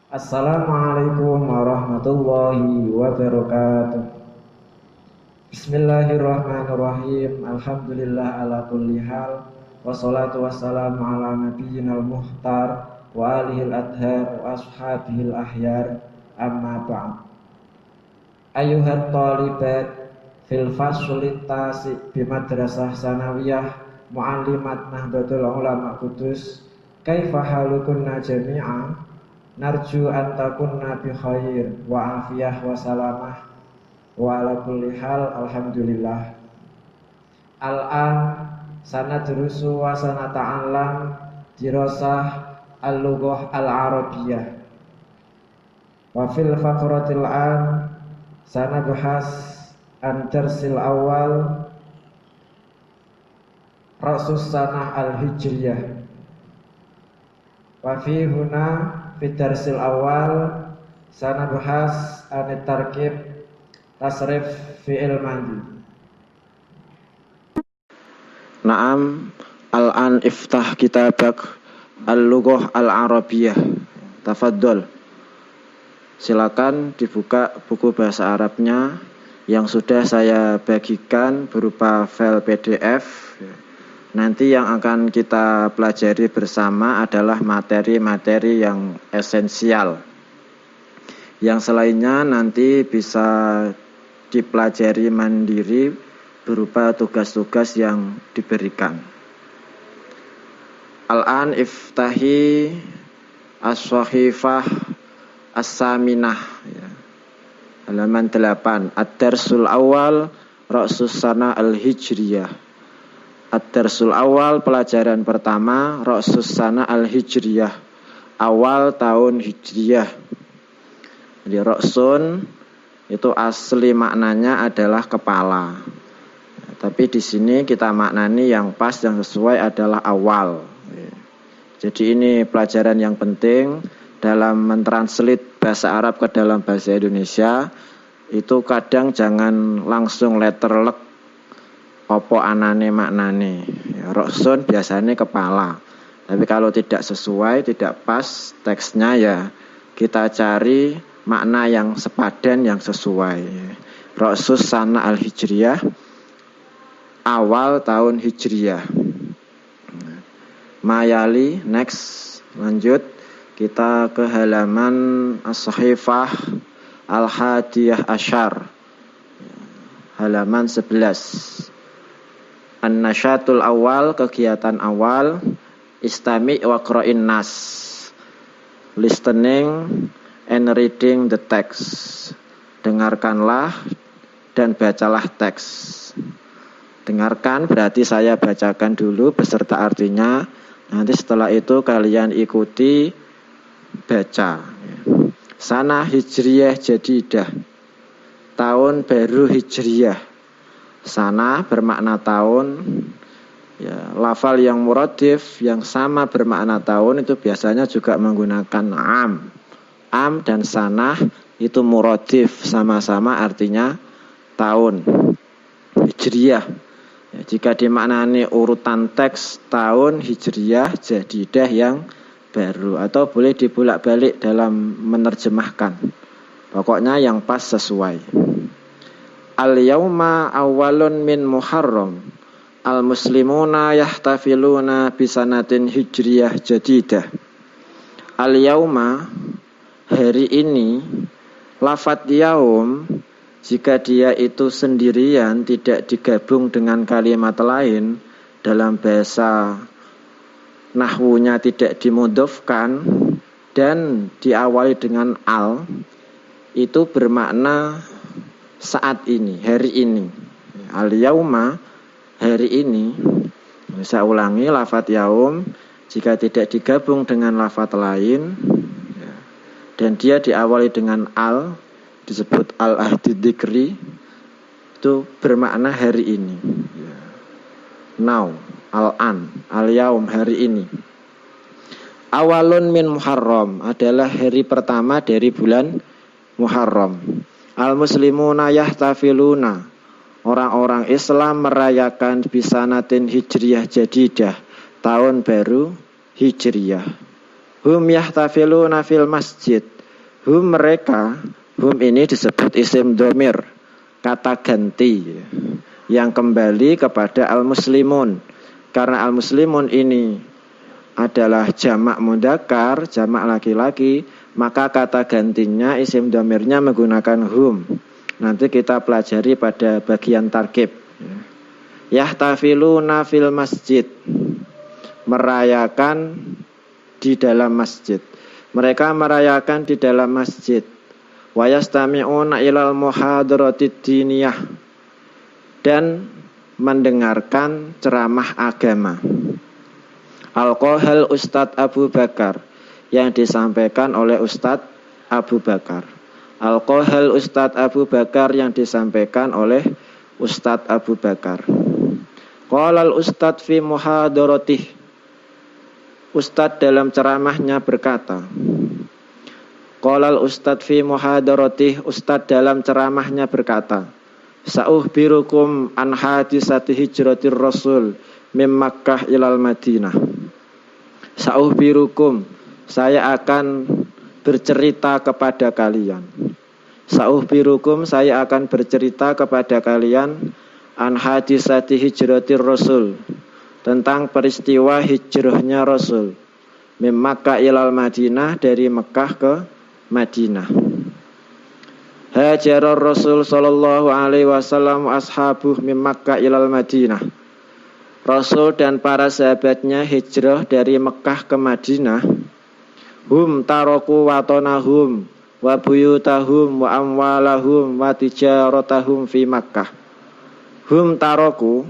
Assalamualaikum warahmatullahi wabarakatuh. Bismillahirrahmanirrahim. Alhamdulillah ala kulli hal. Wassalatu wassalamu ala nabiyyinal muhtar wa alihil adhar wa ashabihil ahyar. Amma ba'd. Ayuhat talibat fil fasulitasi bimadrasah sanawiyah mu'allimat Nahdlatul Ulama Kudus. Kaifa halukunna jami'a? Narju an takunna bi khair wa afiyah wa salamah wa ala kulli hal alhamdulillah. Al-an sanadrusu wa sanata'allam dirasah al-lughah al-arabiyyah. Wa fil faqratil an sanabhas an darsil awal rasus sanah al-hijriyah. Wa fi huna fi darsil awal sanabhas an tarkib tasrif fi'il madi. Naam, al-an iftah kitabak al-lughah al-arabiyyah. Tafadhol. Silakan dibuka buku bahasa Arabnya yang sudah saya bagikan berupa file PDF. Nanti yang akan kita pelajari bersama adalah materi-materi yang esensial. Yang selainnya nanti bisa dipelajari mandiri berupa tugas-tugas yang diberikan. Al-an iftahi as-sahifah as-saminah, ya. Halaman 8. Ad-darsul awal ra'sus sana al-hijriyah. Ad-darsul awal, pelajaran pertama, ra'sus sana al-hijriyah, awal tahun hijriyah. Jadi ra'sun itu asli maknanya adalah kepala. Tapi di sini kita maknani yang pas, yang sesuai adalah awal. Jadi ini pelajaran yang penting dalam mentranslate bahasa Arab ke dalam bahasa Indonesia. Itu kadang jangan langsung letterlek opo anane maknane. Roksun biasanya kepala. Tapi kalau tidak sesuai, tidak pas teksnya, ya kita cari makna yang sepadan, yang sesuai. Roksus sana al-hijriyah, awal tahun hijriyah. Mayali, next, lanjut. Kita ke halaman as-sahifah al-hadiyah asyar, halaman 11. An-nasyatul awal, kegiatan awal. Istami' wa qra'in nas, listening and reading the text. Dengarkanlah dan bacalah teks. Dengarkan berarti saya bacakan dulu beserta artinya. Nanti setelah itu kalian ikuti baca. Sana hijriyah jadidah, tahun baru hijriyah. Sana bermakna tahun, ya, lafal yang muradif yang sama bermakna tahun itu biasanya juga menggunakan am. Am dan sanah itu muradif, sama-sama artinya tahun. Hijriyah, ya, jika dimaknani urutan teks tahun hijriyah jadidah yang baru, atau boleh dibulak-balik dalam menerjemahkan. Pokoknya yang pas, sesuai. Al-yawma awalun min Muharram, al-muslimuna yahtafiluna bisanatin hijriyah jadidah. Al-yawma, hari ini. Lafadz yaum, jika dia itu sendirian, tidak digabung dengan kalimat lain, dalam bahasa nahwunya tidak dimudhofkan dan diawali dengan al, itu bermakna saat ini, hari ini. Al-yauma, hari ini. Saya ulangi, lafadz yaum jika tidak digabung dengan lafadz lain dan dia diawali dengan al, disebut al-ahdi dzikri, itu bermakna hari ini. Now, al-an, al-yaum, hari ini. Awalun min Muharram, adalah hari pertama dari bulan Muharram. Al-muslimuna yahtafiluna, orang-orang Islam merayakan bisanatin hijriyah jadidah, tahun baru hijriyah. Hum yahtafiluna fil masjid, Hum mereka, hum ini disebut isim dhamir, kata ganti yang kembali kepada al-muslimun. Karena al-muslimun ini adalah jamak mudzakkar, jamak laki-laki, maka kata gantinya isim dhamirnya menggunakan hum. Nanti kita pelajari pada bagian tarkib. Yahtafiluna fil masjid, merayakan di dalam masjid. Mereka merayakan di dalam masjid. Wa yastami'una ilal muhadaratid diniyah, dan mendengarkan ceramah agama. Alqahal Ustadz Abu Bakar, yang disampaikan oleh Ustadz Abu Bakar. Alqahal Ustadz Abu Bakar, yang disampaikan oleh Ustadz Abu Bakar. Qalal Ustadz fi muhadaratih, Ustadz dalam ceramahnya berkata. Qalal Ustadz fi muhadaratih, Ustadz dalam ceramahnya berkata. Sa'uhbirukum an hadisati hijratir Rasul mim Makkah ilal Madinah. Sa'uhbirukum, saya akan bercerita kepada kalian. Sa'uhbirukum, saya akan bercerita kepada kalian an hadisati hijratir Rasul, tentang peristiwa hijrahnya Rasul mim Makkah ilal Madinah, dari Mekah ke Madinah. Hajarar Rasul sallallahu alaihi wasallam ashabuh mim Makkah ilal Madinah. Rasul dan para sahabatnya hijrah dari Mekah ke Madinah. Hum taraku watonahum wa buyutahum wa amwalahum wa tijaratahum fi Makkah. Hum taraku,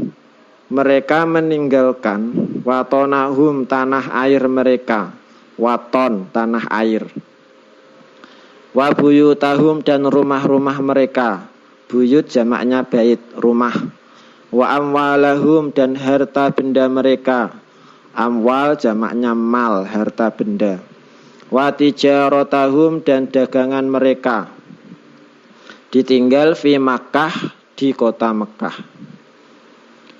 mereka meninggalkan, watonahum tanah air mereka, waton tanah air, wa buyutahum dan rumah-rumah mereka, buyut jamaknya bait, rumah, wa amwalahum dan harta benda mereka, amwal jamaknya mal, harta benda, wa tijaratahum dan dagangan mereka, ditinggal fi Makkah, di kota Mekah.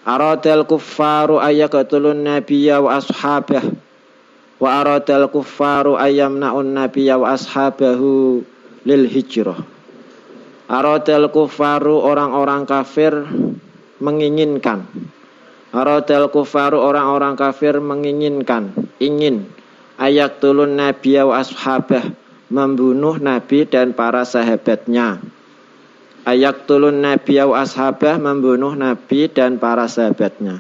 Aradal kuffaru ayyaqtulun nabiyya wa ashabah, wa aradal kuffaru ayyamna'un nabiyya wa ashabahu lil hijrah. Aradal kuffaru, orang-orang kafir menginginkan. Aradal kuffaru, orang-orang kafir menginginkan, ingin ayyaqtulun nabiyya wa ashabah, membunuh nabi dan para sahabatnya. Ayaktulun nabiyya wa ashabah, membunuh nabi dan para sahabatnya.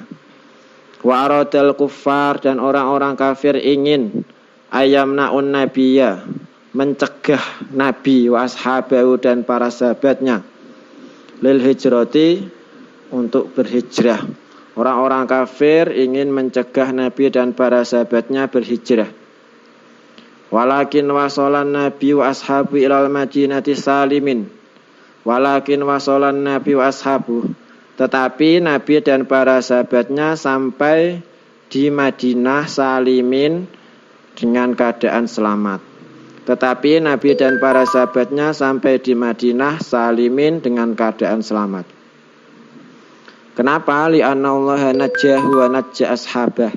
Wa aradal kuffar, dan orang-orang kafir ingin ayamnaun nabiyya, mencegah nabi, wa ashabahu dan para sahabatnya, lil hijrati, untuk berhijrah. Orang-orang kafir ingin mencegah nabi dan para sahabatnya berhijrah. Walakin wasolan nabi wa ashabu ilal madinati salimin. Walakin wasolan nabi wa ashabu, tetapi nabi dan para sahabatnya sampai di Madinah salimin, dengan keadaan selamat. Tetapi nabi dan para sahabatnya sampai di Madinah salimin, dengan keadaan selamat. Kenapa? Li'anna Allah najjahu wa najja ashabah,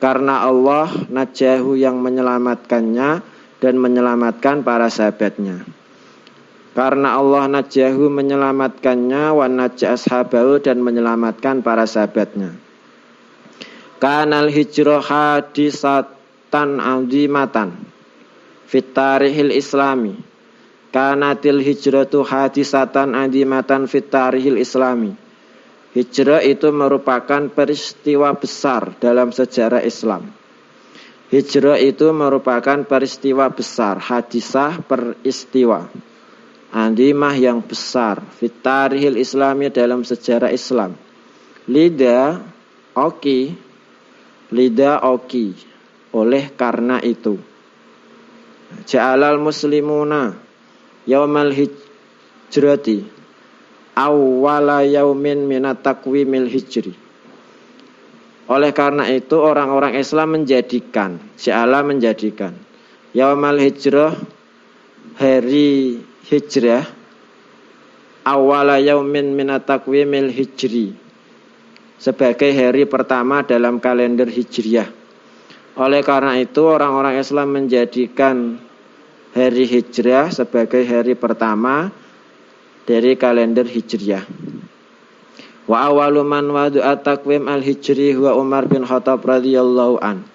karena Allah najjahu, yang menyelamatkannya dan menyelamatkan para sahabatnya. Karena Allah najjahu, menyelamatkannya, wa najja ashabahu, dan menyelamatkan para sahabatnya. Kanal hijrah hadisatan azimatan fit tarihil islami. Kanatil hijratu hadisatan azimatan fit tarihil islami. Hijrah itu merupakan peristiwa besar dalam sejarah Islam. Hijrah itu merupakan peristiwa besar, hadisah peristiwa, andimah yang besar, fitarihil islami, dalam sejarah Islam. Lida oki, oleh karena itu. Ja'alal muslimuna yaumal hijrati awwala yaumin minat takwimil hijri. Oleh karena itu orang-orang Islam menjadikan, ja'ala menjadikan, yaumal hijrah, hari hijrah, awwala yaumin minat takwimil hijri, sebagai hari pertama dalam kalender hijriah. Oleh karena itu orang-orang Islam menjadikan hari hijrah sebagai hari pertama dari kalender hijriah. Wa awwalu man wada'a taqwim al-hijri huwa Umar bin Khattab radhiyallahu an.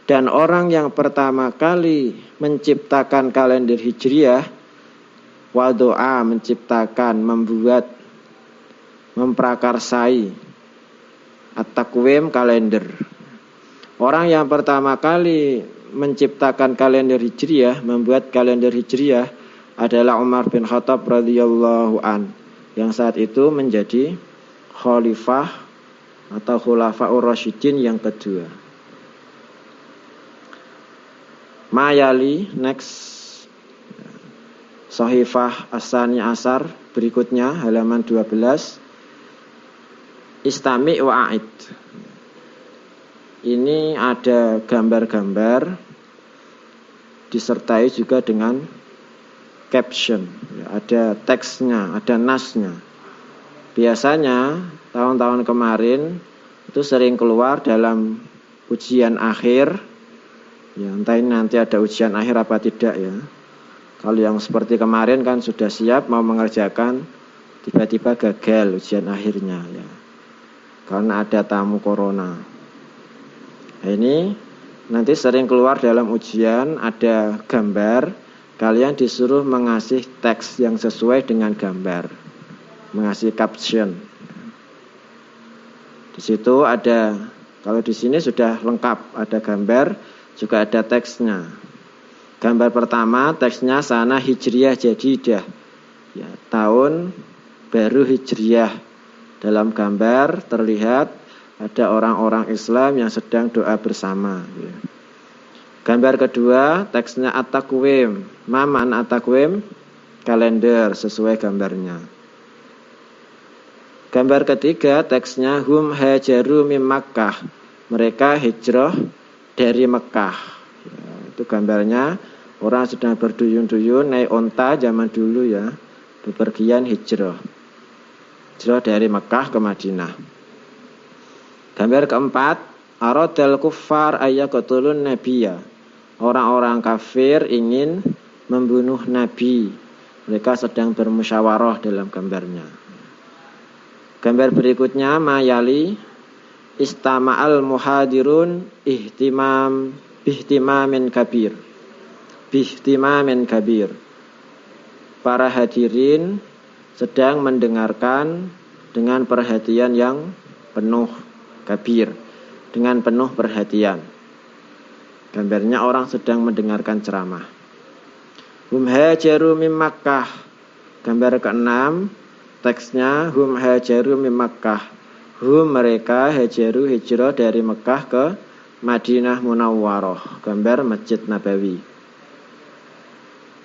Dan orang yang pertama kali menciptakan kalender hijriah, wada'a menciptakan, membuat, memprakarsai at-taqwim kalender. Orang yang pertama kali menciptakan kalender hijriah, membuat kalender hijriah adalah Umar bin Khattab radhiyallahu an, yang saat itu menjadi khalifah atau khulafaur rasyidin yang kedua. Mayali, next, Sahifah As-Sani Asar berikutnya halaman 12. Istami' wa'id. Ini ada gambar-gambar disertai juga dengan caption, ada teksnya, ada nasnya. Biasanya tahun-tahun kemarin itu sering keluar dalam ujian akhir, ya entah ini nanti ada ujian akhir apa tidak ya. Kalau yang seperti kemarin kan sudah siap mau mengerjakan, tiba-tiba gagal ujian akhirnya ya, karena ada tamu corona. Nah, ini nanti sering keluar dalam ujian ada gambar, kalian disuruh mengasih teks yang sesuai dengan gambar, mengasih caption. Di situ ada, kalau di sini sudah lengkap, ada gambar, juga ada teksnya. Gambar pertama teksnya sana hijriyah jadidah, ya, tahun baru hijriyah. Dalam gambar terlihat ada orang-orang Islam yang sedang doa bersama. Ya. Gambar kedua teksnya at-taqwim. Ma ma'na at-taqwim? Kalender sesuai gambarnya. Gambar ketiga teksnya hum hajaru mim Makkah. Mereka hijrah dari Mekah. Ya, itu gambarnya orang sedang berduyun-duyun naik onta zaman dulu ya, bepergian hijrah. Hijrah dari Mekah ke Madinah. Gambar keempat, aradal kuffar ayyaqtulun nabiyya. Orang-orang kafir ingin membunuh nabi. Mereka sedang bermusyawarah dalam gambarnya. Gambar berikutnya mayali istama'al muhadirun bihtimamin kabir. Bihtimamin kabir. Para hadirin sedang mendengarkan dengan perhatian yang penuh, kabir, dengan penuh perhatian. Gambarnya orang sedang mendengarkan ceramah. Hum hajaru mim Makkah. Gambar keenam teksnya hum hajaru mim Makkah. Hum mereka hajaru hijrah dari Mekah ke Madinah Munawwarah. Gambar Masjid Nabawi.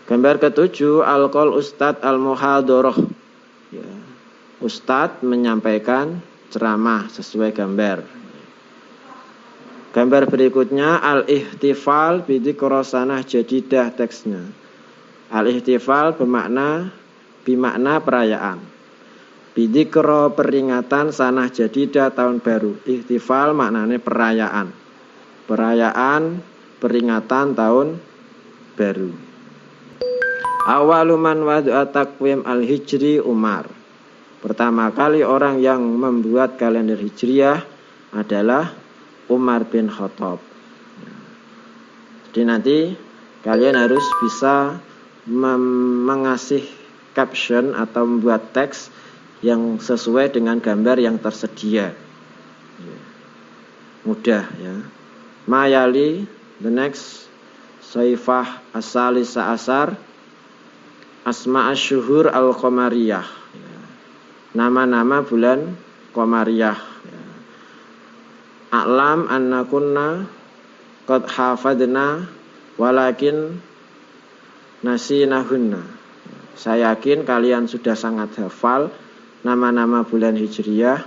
Gambar ketujuh alqol ustad al-muhadharah. Ya. Ustad menyampaikan ceramah sesuai gambar. Gambar berikutnya al-ihtifal bidzikra jadidah teksnya. Al-ihtifal bimakna perayaan. Bidzikra peringatan sanah jadidah tahun baru. Ihtifal maknanya perayaan. Perayaan peringatan tahun baru. Awaluman wada'a taqwim al-hijri Umar. Pertama kali orang yang membuat kalender hijriah adalah Umar bin Khattab. Jadi nanti kalian harus bisa mengasih caption atau membuat teks yang sesuai dengan gambar yang tersedia. Mudah ya. Mayali, the next, Saifah As-Salisa Asar, Asma Asyuhur Al-Qamariyah. Nama-nama bulan Qamariyah. A'lam anna kunna qad hafadna walakin nasinahunna. Saya yakin kalian sudah sangat hafal nama-nama bulan Hijriyah,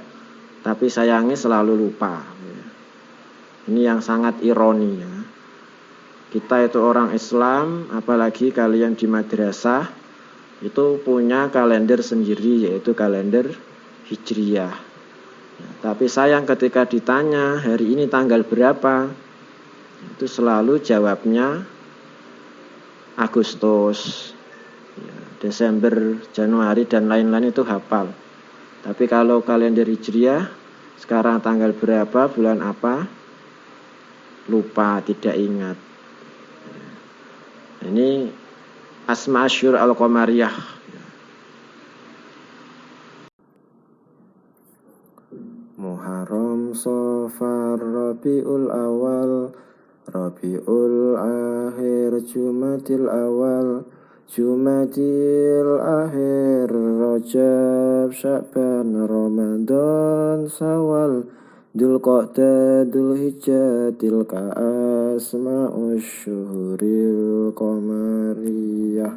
tapi sayangnya selalu lupa. Ini yang sangat ironi ya. Kita itu orang Islam, apalagi kalian di madrasah, itu punya kalender sendiri, yaitu kalender Hijriyah. Ya, tapi sayang ketika ditanya hari ini tanggal berapa, itu selalu jawabnya Agustus, Desember, Januari dan lain-lain itu hafal. Tapi kalau kalender Hijriah sekarang tanggal berapa, bulan apa, lupa, tidak ingat. Ini Asma Asyhur Al-Qamariyah. Muharram, Safar, Rabiul Awal, Rabiul Akhir, Jumadil Awal, Jumadil Akhir, Rajab, Sya'ban, Ramadan, Syawal, Dzulqa'dah, Dzulhijjah, tilka asma'us syuhuril qamariyah.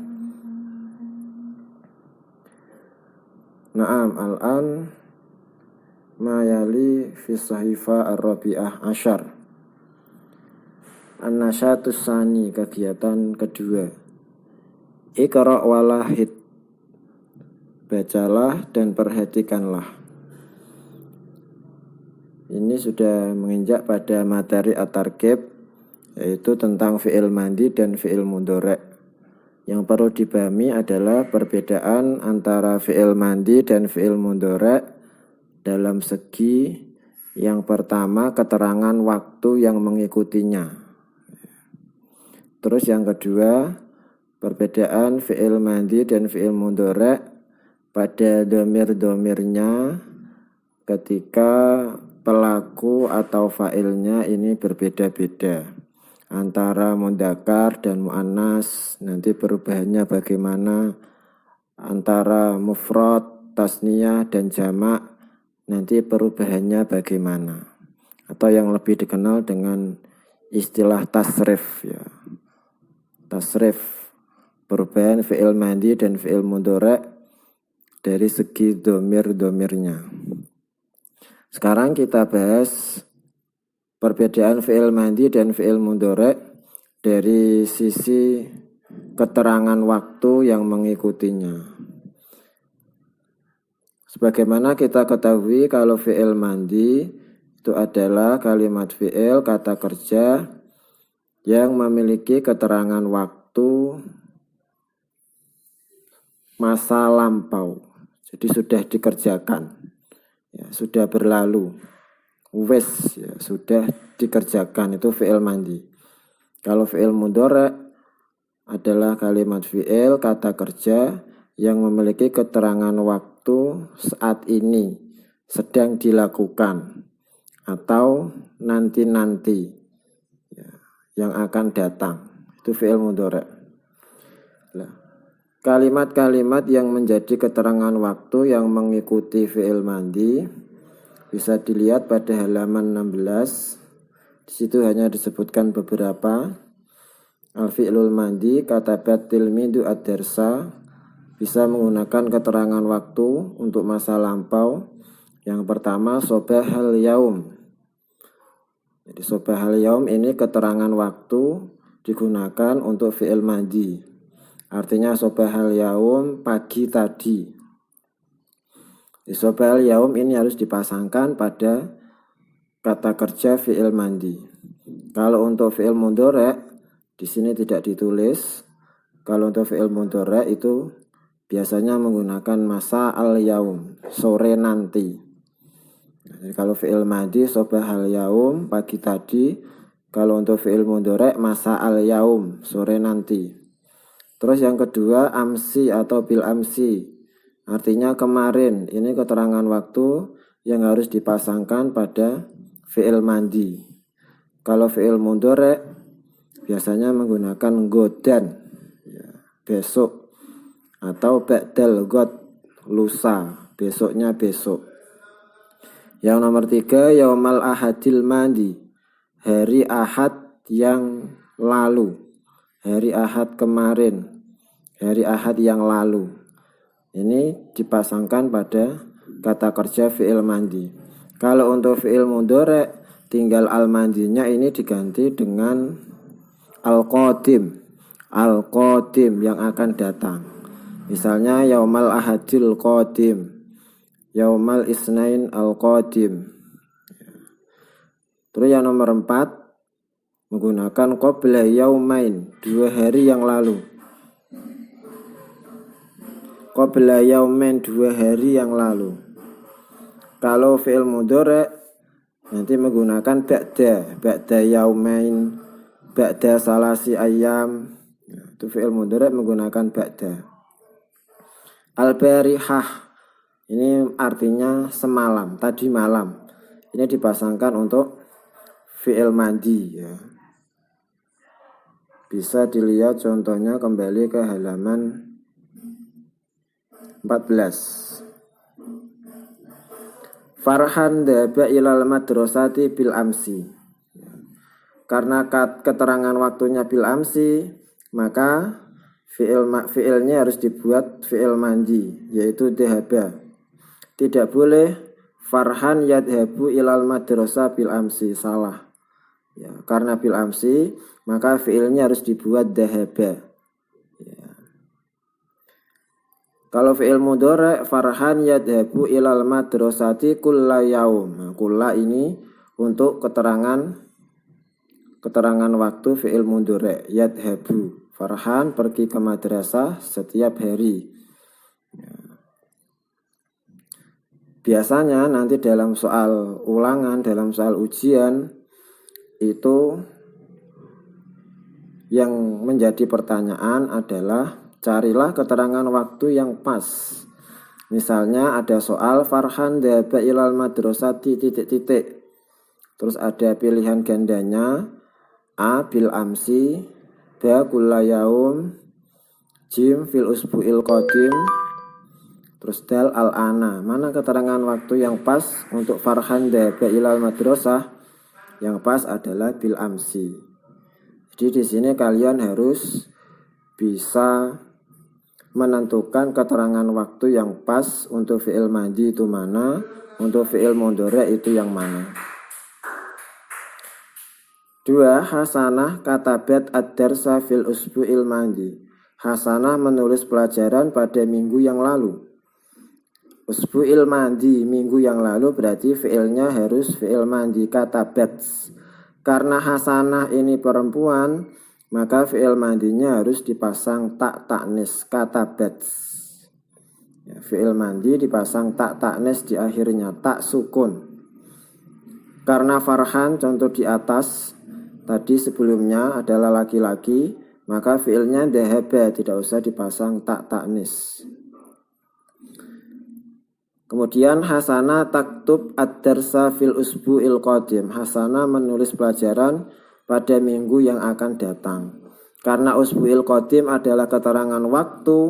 Naam, al-an ma yali fi sahifa ar-rabi'ah asyar. An-nasyatus sani, kegiatan kedua. Iqra' walahid, bacalah dan perhatikanlah. Ini sudah menginjak pada materi at-targhib, yaitu tentang fi'il mandi dan fi'il mudhari'. Yang perlu dipahami adalah perbedaan antara fi'il mandi dan fi'il mudhari' dalam segi yang pertama keterangan waktu yang mengikutinya. Terus yang kedua, perbedaan fi'il mandi dan fi'il mudhari' pada dhamir-dhamirnya ketika pelaku atau fa'ilnya ini berbeda-beda antara mudzakkar dan muannas, nanti perubahannya bagaimana, antara mufrad, tasniyah dan jamak, nanti perubahannya bagaimana, atau yang lebih dikenal dengan istilah tasrif ya. Tasrif, perubahan fi'il mandi dan fi'il mudhari' dari segi dhamir-dhamirnya. Sekarang kita bahas perbedaan fi'il mandi dan fi'il mudhari' dari sisi keterangan waktu yang mengikutinya. Sebagaimana kita ketahui kalau fi'il mandi itu adalah kalimat fi'il, kata kerja yang memiliki keterangan waktu masa lampau. Jadi sudah dikerjakan. Ya, sudah berlalu, wes ya, sudah dikerjakan, itu fi'il mandi. Kalau fi'il mudhari' adalah kalimat fi'il, kata kerja yang memiliki keterangan waktu saat ini, sedang dilakukan, atau nanti-nanti ya, yang akan datang, itu fi'il mudhari'. Kalimat-kalimat yang menjadi keterangan waktu yang mengikuti fi'il mandi bisa dilihat pada halaman 16. Di situ hanya disebutkan beberapa. Al-fi'lul mandi, katabat tilmidu ad-darsa, bisa menggunakan keterangan waktu untuk masa lampau. Yang pertama, sobahal yaum. Jadi sobahal yaum ini keterangan waktu digunakan untuk fi'il mandi. Artinya sobahal yaum, pagi tadi. Di sobahal yaum ini harus dipasangkan pada kata kerja fi'il mandi. Kalau untuk fi'il mudhari' di sini tidak ditulis. Kalau untuk fi'il mudhari' itu biasanya menggunakan masa al yaum, sore nanti. Jadi kalau fi'il madi sobahal yaum, pagi tadi. Kalau untuk fi'il mudhari' masa al yaum, sore nanti. Terus yang kedua, amsi atau bil amsi, artinya kemarin. Ini keterangan waktu yang harus dipasangkan pada fi'il mandi. Kalau fi'il mudhari' biasanya menggunakan godan, ya, besok, atau ba'dal ghad, lusa, besoknya besok. Yang nomor 3, yaumal ahadil mandi, hari ahad yang lalu, hari ahad kemarin, hari ahad yang lalu. Ini dipasangkan pada kata kerja fi'il mandi. Kalau untuk fi'il mudhari' tinggal al-mandinya ini diganti dengan al-qadim. Al-qadim yang akan datang. Misalnya yaumal ahadil qadim, yaumal isnain al-qadim. Terus yang nomor 4, menggunakan qabla yaumain, 2 hari yang lalu. qabla yaumin 2 hari yang lalu. Kalau fi'il mudhari' nanti menggunakan ba'da yaumain, ba'da salasi ayyam. Itu fi'il mudhari' menggunakan ba'da. Al-barihah ini artinya semalam, tadi malam. Ini dipasangkan untuk fi'il madhi ya. Bisa dilihat contohnya kembali ke halaman 14. Farhan dhaba ilal madrasati bil amsi. Karena keterangan waktunya bil amsi, maka fi'ilnya harus dibuat fi'il mandi, yaitu dhahaba. Tidak boleh farhan yadhabu ilal madrasah bil amsi, salah. Ya, karena bil amsi, maka fi'ilnya harus dibuat dhahaba. Ya. Kalau fi'il mudhari' farhan yadhabu ilal madrasati kulla yaum. Nah, kulla ini untuk keterangan waktu fi'il mudhari'. Yadhabu, farhan pergi ke madrasah setiap hari. Biasanya nanti dalam soal ulangan, dalam soal ujian itu yang menjadi pertanyaan adalah carilah keterangan waktu yang pas. Misalnya ada soal farhan dhaba ilal madrasati titik-titik. Terus ada pilihan gandanya A bil amsi, B kulla yaum, jim fil usbu'il qadim, terus dal al-ana. Mana keterangan waktu yang pas untuk farhan dhaba ilal madrasah? Yang pas adalah bil amsi. Jadi di sini kalian harus bisa menentukan keterangan waktu yang pas untuk fi'il madhi itu mana, untuk fi'il mudhari' itu yang mana. 2. Hasanah katabat ad-darsa fil usbu'il madhi. Hasanah menulis pelajaran pada minggu yang lalu. Usbu'il madhi, minggu yang lalu, berarti fi'ilnya harus fi'il madhi katabat. Karena Hasanah ini perempuan, maka fi'il madhinya harus dipasang tak taknis, katabat. Ya, fi'il madhi dipasang tak taknis di akhirnya, tak sukun. Karena Farhan contoh di atas tadi sebelumnya adalah laki-laki, maka fi'ilnya dhahaba, tidak usah dipasang tak taknis. Kemudian Hasanah taktub ad-darsa fil usbu'il qadim. Hasanah menulis pelajaran pada minggu yang akan datang. Karena usbu'il qadim adalah keterangan waktu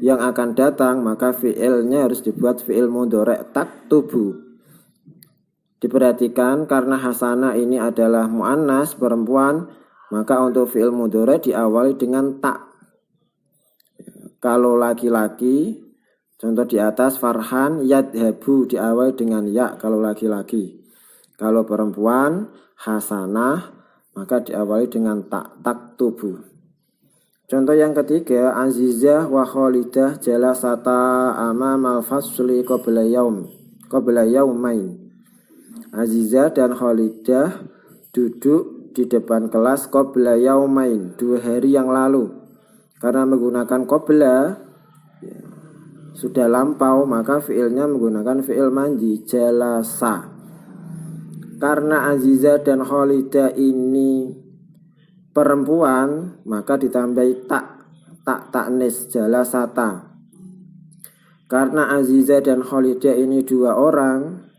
yang akan datang, maka fi'ilnya harus dibuat fi'il mudhari' taktubu. Diperhatikan karena Hasanah ini adalah muannas, perempuan, maka untuk fi'il mudhari' diawali dengan tak. Kalau laki-laki, contoh di atas Farhan yadhabu diawali dengan ya kalau laki-laki. Kalau perempuan Hasanah maka diawali dengan tak, taktubu. Contoh yang ketiga, Azizah wa Khalidah jalasata amamal fasli qabla yaumain. Azizah dan Khalidah duduk di depan kelas qabla yaumain, 2 hari yang lalu. Karena menggunakan qabla ya, sudah lampau, maka fi'ilnya menggunakan fi'il mandi jalasa. Karena Azizah dan Khalidah ini perempuan, maka ditambahi tak taknis jalasata. Karena Azizah dan Khalidah ini 2 orang,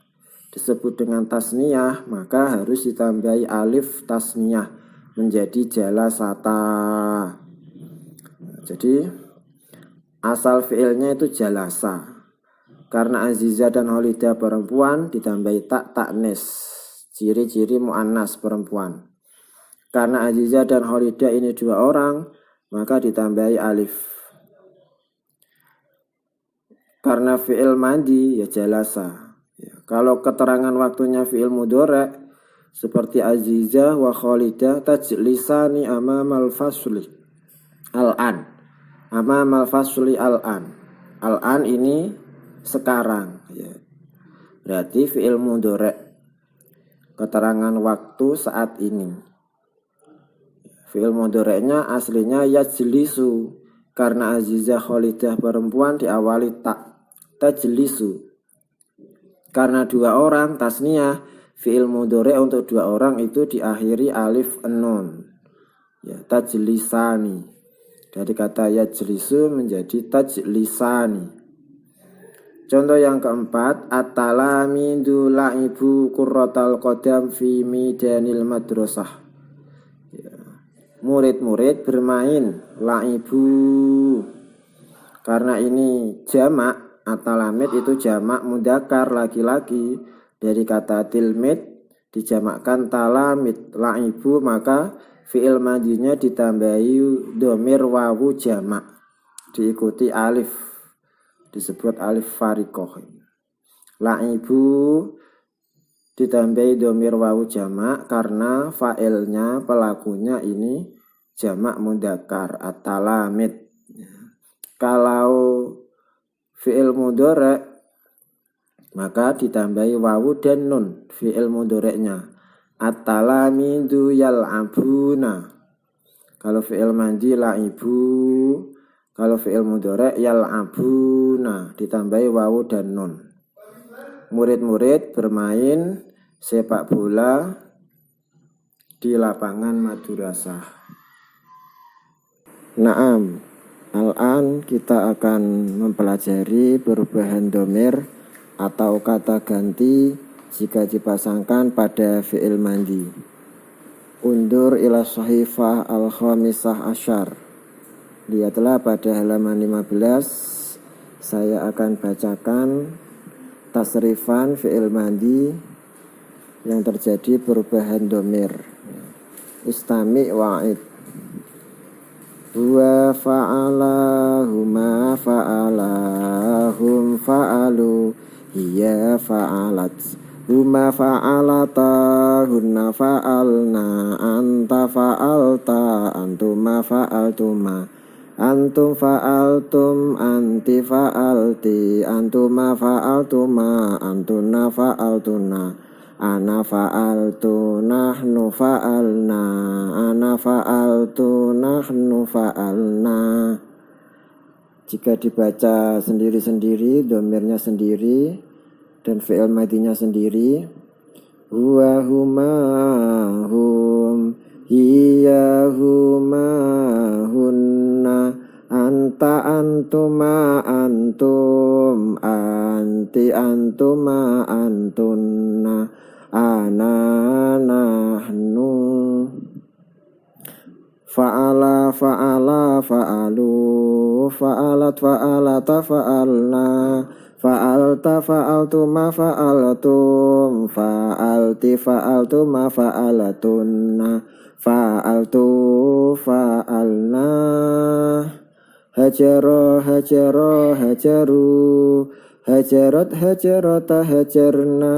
disebut dengan tasniyah, maka harus ditambahi alif tasniyah menjadi jalasata. Jadi asal fi'ilnya itu jalasa. Karena Azizah dan Khalidah perempuan ditambahi tak taknis, ciri-ciri muannas perempuan. Karena Azizah dan Khalidah ini 2 orang, maka ditambahi alif. Karena fi'il mandi ya jalasa. Ya, kalau keterangan waktunya fi'il mudhari' seperti Azizah wa Khalidah tajlisani amamal fasli al-an. Amamal fasli al-an. Al-an ini sekarang ya. Berarti fi'il mudhari', keterangan waktu saat ini. Fi'il mudhari'nya aslinya yajlisu. karena azizah khalidah perempuan diawali tak. Tajlisu karena 2 orang tasniyah fi'il mudhari untuk 2 orang itu diakhiri alif nun. Ya, tajlisani. Dari kata yajlisu menjadi tajlisani. Contoh yang keempat, at-talamidu la'ibu qurratal qadam fi midanil madrasah. Ya. Murid-murid bermain la'ibu. Karena ini jamak, at-talamid itu jamak mudzakkar laki-laki. Dari kata tilmid dijamakkan talamid la'ibu, maka fi'il madinya ditambahi dhamir wawu jamak diikuti alif, disebut alif fariqah. La'ibu ditambahi dhamir wawu jamak karena fa'ilnya, pelakunya ini jamak mudzakkar at-talamid. Kalau fi'il mudhari maka ditambahi wawu dan nun fi'il mudhari'nya. At-talamidu yal'abuna. Kalau fi'il madi la'ibu, kalau fi'il mudhari' yal'abuna ditambahi wawu dan nun. Murid-murid bermain sepak bola di lapangan madrasah. Naam, al-an kita akan mempelajari perubahan dhamir atau kata ganti jika dipasangkan pada fi'il madi. Undur ila sahifah al-khamisah asyar. Lihatlah pada halaman 15, saya akan bacakan tasrifan fi'il madi yang terjadi perubahan dhamir. Istami' wa'id. Huwa fa'ala, huma fa'ala, hum fa'alu, hiya fa'alat, huma fa'alata, hunna fa'alna, anta fa'alta, antuma fa'altuma, antum fa'altum, anti fa'alti, antuma fa'altuma, antuna fa'altuna, ana fa'altu, nahnu fa'alna, ana fa'altu, nahnu fa'alna. Jika dibaca sendiri-sendiri, dhamirnya sendiri dan fi'il madinya sendiri. Huwa huma hum, hiya huma hunna, anta antuma antum, anti antuma antunna, ana nahnu. Fa'ala fa'ala fa'alu, fa'alat fa'alata fa'alna, fa'alta fa'altuma fa'altum, fa'alti fa'altuma fa'alatunna, fa'altu fa'alna. Hajaro hajaro hajaru, hajarat hajarata hajarna,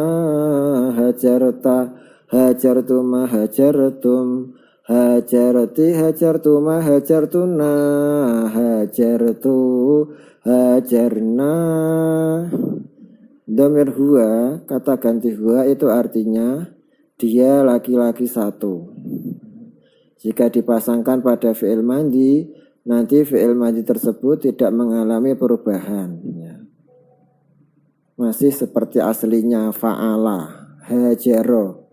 hajarta hajartuma hajartum, hajarti hajartuma hajartuna, hajartu hajarna. Dhamir huwa, kata ganti huwa itu artinya dia laki-laki satu. Jika dipasangkan pada fi'il madi, nanti fi'il madi tersebut tidak mengalami perubahan, masih seperti aslinya fa'ala, hajaro,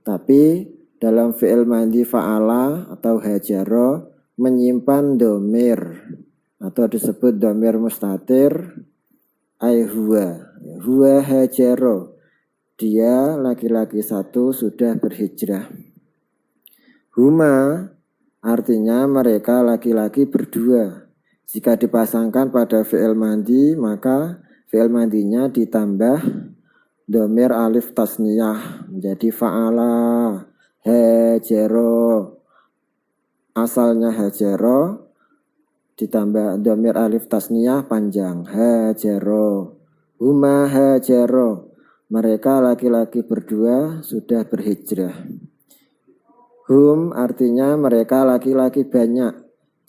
tapi dalam fi'il madi fa'ala atau hajaro menyimpan dhamir atau disebut dhamir mustatir, ai huwa hajaro, dia laki-laki satu sudah berhijrah. Huma artinya mereka laki-laki berdua. Jika dipasangkan pada fi'il madi, maka fi'il madinya ditambah dhamir alif tasniyah menjadi fa'ala, hajaro. Asalnya hajaro ditambah dhamir alif tasniyah panjang, hajaro. Huma hajaro, mereka laki-laki berdua sudah berhijrah. Hum artinya mereka laki-laki banyak.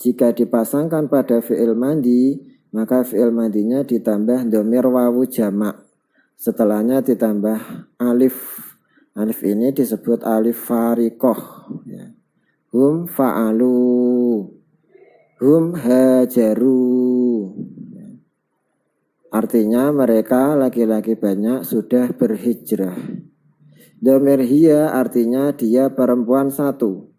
Jika dipasangkan pada fi'il madi, maka fi'il madinya ditambah dhamir wawu jamak, setelahnya ditambah alif. Alif ini disebut alif fariqah. Hum fa'alu, hum hajaru. Artinya mereka laki-laki banyak sudah berhijrah. Dhamir hiya artinya dia perempuan satu.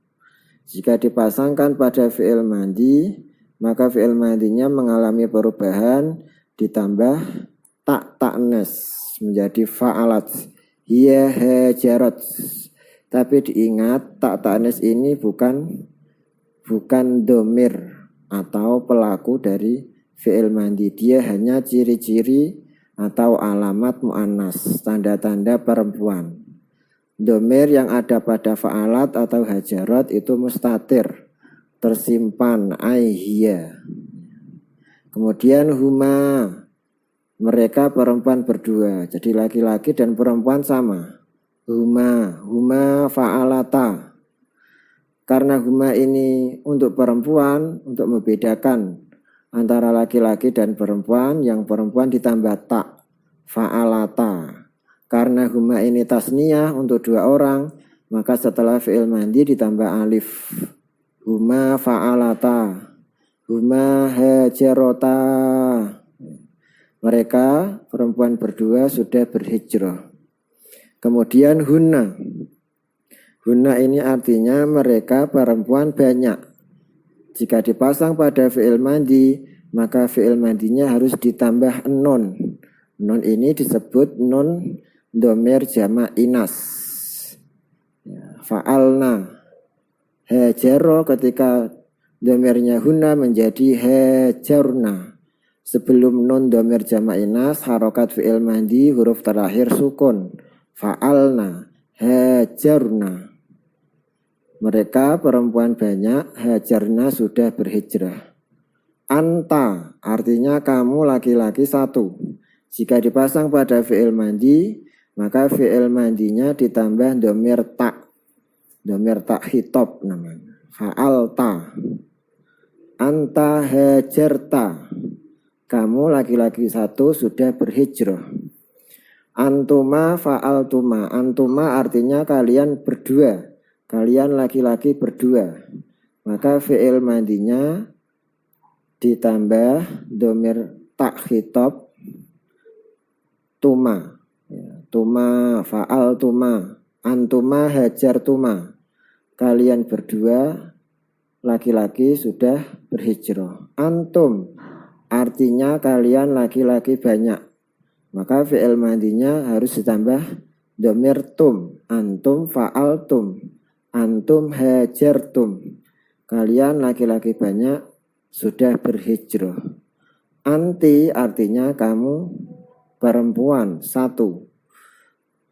Jika dipasangkan pada fi'il mandi, maka fi'il mandinya mengalami perubahan ditambah tak ta'nas menjadi fa'alat. Hiya hajarat. Tapi diingat tak ta'nas ini bukan dhamir atau pelaku dari fi'il mandi. Dia hanya ciri-ciri atau alamat mu'annas, tanda-tanda perempuan. Dhamir yang ada pada fa'alat atau hajarat itu mustatir, tersimpan, hiya. Kemudian huma, mereka perempuan berdua, jadi laki-laki dan perempuan sama. Huma fa'alata. Karena huma ini untuk perempuan, untuk membedakan antara laki-laki dan perempuan, yang perempuan ditambah tak, fa'alata. Karena huma ini tasniyah untuk dua orang, maka setelah fi'il mandi ditambah alif. Huma fa'alata, huma hajarota. Mereka perempuan berdua sudah berhijrah. Kemudian hunna. Hunna ini artinya mereka perempuan banyak. Jika dipasang pada fi'il mandi, maka fi'il mandinya harus ditambah nun. Nun ini disebut nun dhamir jamak inas. Fa'alna. Hajaro ketika dhamirnya hunna menjadi hajarna. Sebelum nun dhamir jamak inas, harokat fi'il mandi huruf terakhir sukun. Fa'alna, hajarna. Mereka perempuan banyak, hajarna sudah berhijrah. Anta artinya kamu laki-laki satu. Jika dipasang pada fi'il mandi, maka fi'il mandinya ditambah dhamir tak. Dhamir tak khitab namanya. Fa'alta. Anta hajarta. Kamu laki-laki satu sudah berhijrah. Antuma fa'altuma. Antuma artinya kalian berdua. Kalian laki-laki berdua. Maka fi'il mandinya ditambah dhamir tak khitab tuma. Tuma fa'altuma. Antuma hajartuma. Kalian berdua laki-laki sudah berhijrah. Antum artinya kalian laki-laki banyak. Maka fi'il mandinya harus ditambah dhamir tum. Antum fa'altum. Antum hajartum. Kalian laki-laki banyak sudah berhijrah. Anti artinya kamu perempuan satu.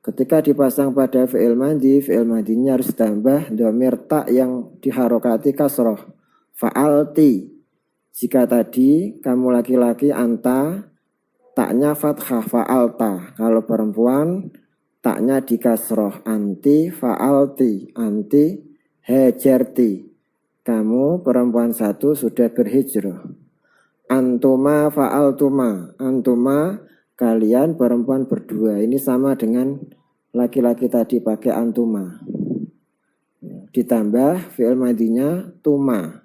Ketika dipasang pada fi'il mandinya harus ditambah dhamir tak yang diharokati kasroh. Fa'alti. Jika tadi kamu laki-laki anta, taknya fathah fa'alta. Kalau perempuan, taknya dikasroh anti fa'alti. Anti hajarti. Kamu perempuan satu sudah berhijrah. Antuma fa'altuma. Antuma kalian perempuan berdua. Ini sama dengan laki-laki tadi pakai antuma. Ditambah fi'il mandinya tuma.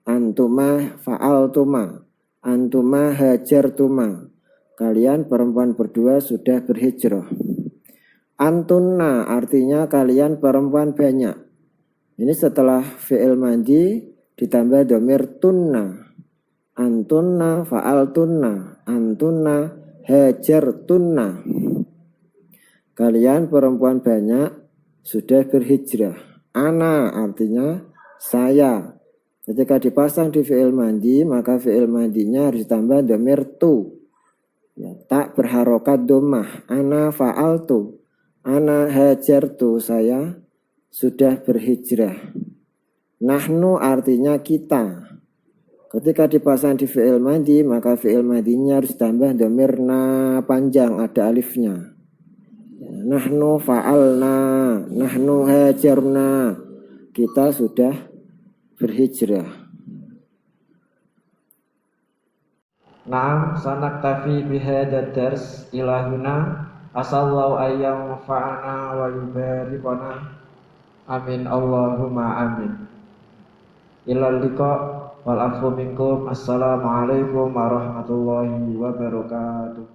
Antuma fa'altuma. Antuma hajartuma. Kalian perempuan berdua sudah berhijrah. Antunna artinya kalian perempuan banyak. Ini setelah fi'il mandi ditambah dhamir tunna. Antunna fa'altunna. Antunna hajartunna. Kalian perempuan banyak sudah berhijrah. Ana artinya saya. Ketika dipasang di fi'il mandi, maka fi'il mandinya harus ditambah dhamir tu. Tak berharokat dhammah. Ana fa'altu. Ana hajartu, saya sudah berhijrah. Nahnu artinya kita. Ketika dipasang di fi'il mandi, maka fi'il mandinya harus tambah dhamir na panjang, ada alifnya. Nahnu fa'alna, nahnu hajarna. Kita sudah berhijrah. Naam sanaktafi bihadad dars ilahuna. Asallahu ayyam fa'ana wa yubarikona. Amin Allahumma amin. Ilal liqa. wal afu minkum. Assalamualaikum warahmatullahi wabarakatuh.